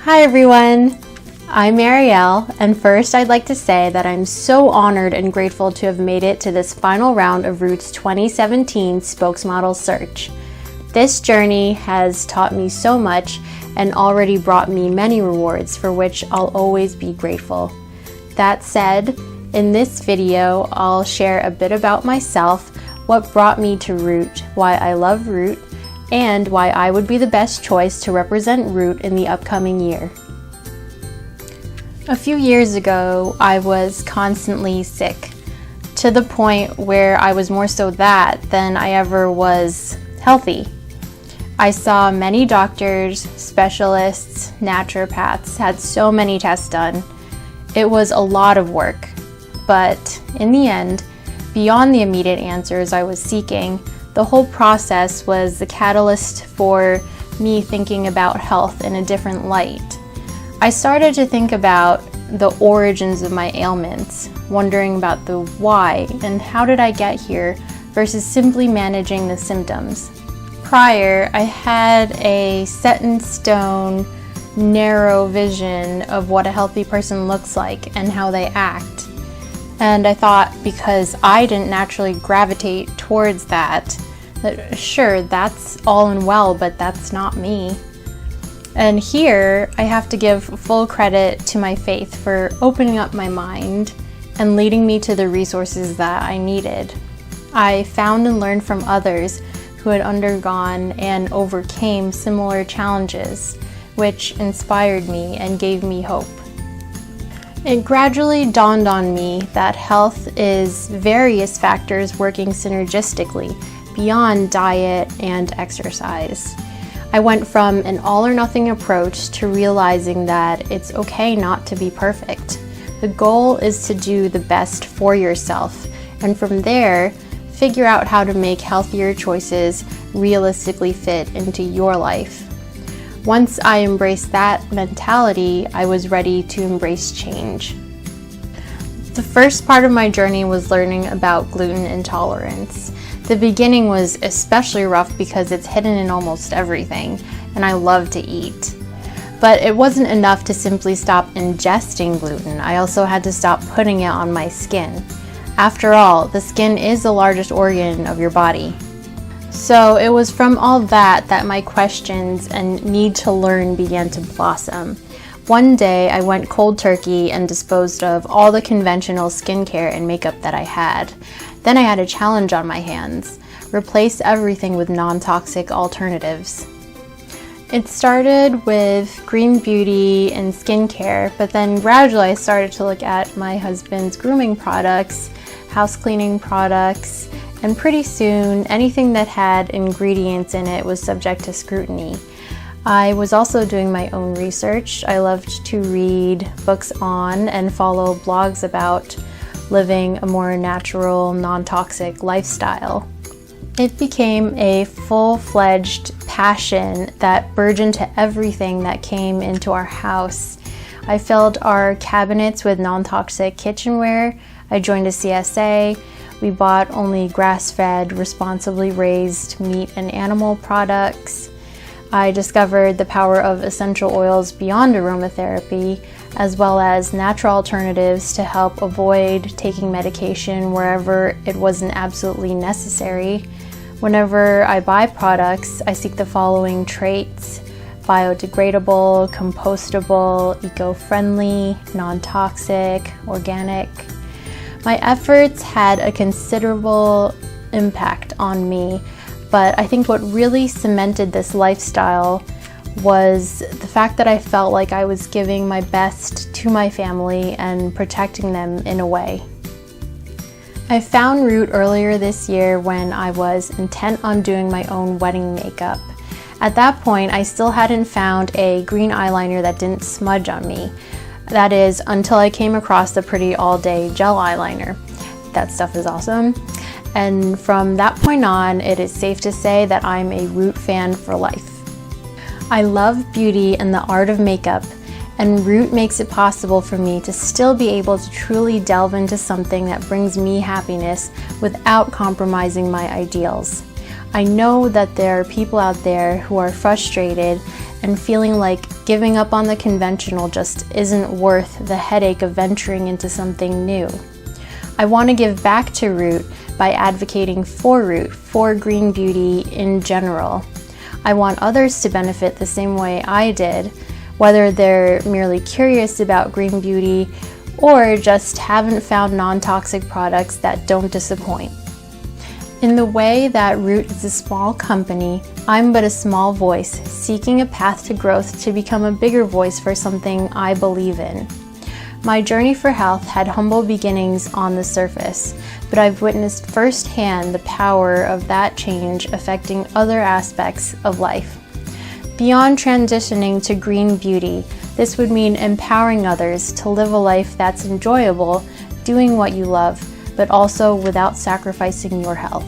Hi everyone, I'm Marielle, and first I'd like to say that I'm so honored and grateful to have made it to this final round of Roots 2017 Spokesmodel Search. This journey has taught me so much and already brought me many rewards for which I'll always be grateful. That said, in this video I'll share a bit about myself, what brought me to Root, why I love Root, and why I would be the best choice to represent Root in the upcoming year. A few years ago, I was constantly sick, to the point where I was more so that than I ever was healthy. I saw many doctors, specialists, naturopaths, had so many tests done. It was a lot of work, but in the end, beyond the immediate answers I was seeking, the whole process was the catalyst for me thinking about health in a different light. I started to think about the origins of my ailments, wondering about the why and how did I get here versus simply managing the symptoms. Prior, I had a set in stone, narrow vision of what a healthy person looks like and how they act. And I thought because I didn't naturally gravitate towards that sure, that's all and well, but that's not me. And here, I have to give full credit to my faith for opening up my mind and leading me to the resources that I needed. I found and learned from others who had undergone and overcame similar challenges, which inspired me and gave me hope. It gradually dawned on me that health is various factors working synergistically beyond diet and exercise. I went from an all-or-nothing approach to realizing that it's okay not to be perfect. The goal is to do the best for yourself, and from there, figure out how to make healthier choices realistically fit into your life. Once I embraced that mentality, I was ready to embrace change. The first part of my journey was learning about gluten intolerance. The beginning was especially rough because it's hidden in almost everything, and I love to eat. But it wasn't enough to simply stop ingesting gluten. I also had to stop putting it on my skin. After all, the skin is the largest organ of your body. So it was from all that my questions and need to learn began to blossom. One day I went cold turkey and disposed of all the conventional skincare and makeup that I had. Then I had a challenge on my hands: replace everything with non-toxic alternatives. It started with green beauty and skincare, but then gradually I started to look at my husband's grooming products, house cleaning products, and pretty soon anything that had ingredients in it was subject to scrutiny. I was also doing my own research. I loved to read books on and follow blogs about living a more natural, non-toxic lifestyle. It became a full-fledged passion that burgeoned to everything that came into our house. I filled our cabinets with non-toxic kitchenware. I joined a CSA. We bought only grass-fed, responsibly raised meat and animal products. I discovered the power of essential oils beyond aromatherapy, as well as natural alternatives to help avoid taking medication wherever it wasn't absolutely necessary. Whenever I buy products, I seek the following traits: biodegradable, compostable, eco-friendly, non-toxic, organic. My efforts had a considerable impact on me, but I think what really cemented this lifestyle was the fact that I felt like I was giving my best to my family and protecting them in a way. I found Root earlier this year when I was intent on doing my own wedding makeup. At that point, I still hadn't found a green eyeliner that didn't smudge on me. That is, until I came across the Pretty All Day gel eyeliner. That stuff is awesome. And from that point on, it is safe to say that I'm a Root fan for life. I love beauty and the art of makeup, and Root makes it possible for me to still be able to truly delve into something that brings me happiness without compromising my ideals. I know that there are people out there who are frustrated and feeling like giving up on the conventional just isn't worth the headache of venturing into something new. I want to give back to Root by advocating for Root, for green beauty in general. I want others to benefit the same way I did, whether they're merely curious about green beauty or just haven't found non-toxic products that don't disappoint. In the way that Root is a small company, I'm but a small voice seeking a path to growth to become a bigger voice for something I believe in. My journey for health had humble beginnings on the surface, but I've witnessed firsthand the power of that change affecting other aspects of life. Beyond transitioning to green beauty, this would mean empowering others to live a life that's enjoyable, doing what you love, but also without sacrificing your health.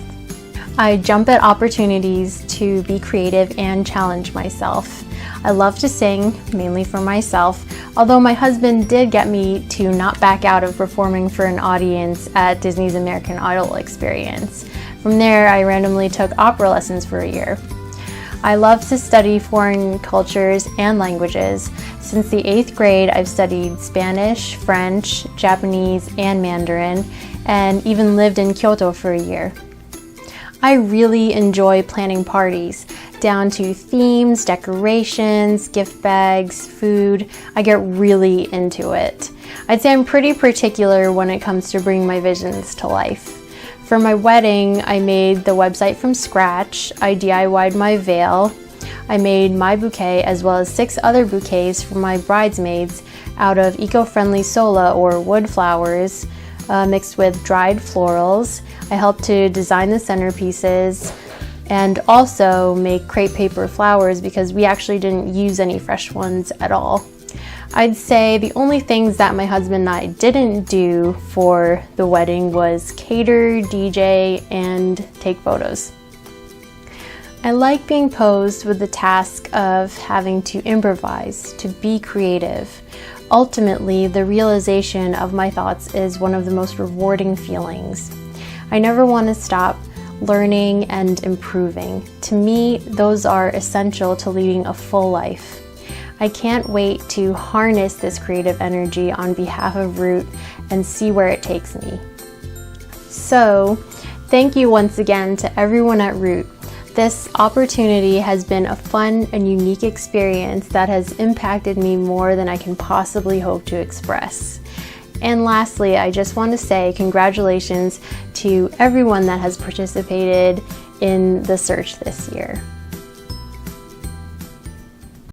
I jump at opportunities to be creative and challenge myself. I love to sing, mainly for myself, although my husband did get me to not back out of performing for an audience at Disney's American Idol experience. From there, I randomly took opera lessons for a year. I love to study foreign cultures and languages. Since the 8th grade, I've studied Spanish, French, Japanese, and Mandarin, and even lived in Kyoto for a year. I really enjoy planning parties, down to themes, decorations, gift bags, food. I get really into it. I'd say I'm pretty particular when it comes to bringing my visions to life. For my wedding, I made the website from scratch. I DIY'd my veil. I made my bouquet as well as 6 other bouquets for my bridesmaids out of eco-friendly sola or wood flowers mixed with dried florals. I helped to design the centerpieces and also make crepe paper flowers because we actually didn't use any fresh ones at all. I'd say the only things that my husband and I didn't do for the wedding was cater, DJ, and take photos. I like being posed with the task of having to improvise, to be creative. Ultimately, the realization of my thoughts is one of the most rewarding feelings. I never want to stop learning and improving. To me, those are essential to leading a full life. I can't wait to harness this creative energy on behalf of Root and see where it takes me. So, thank you once again to everyone at Root. This opportunity has been a fun and unique experience that has impacted me more than I can possibly hope to express. And lastly, I just want to say congratulations to everyone that has participated in the search this year.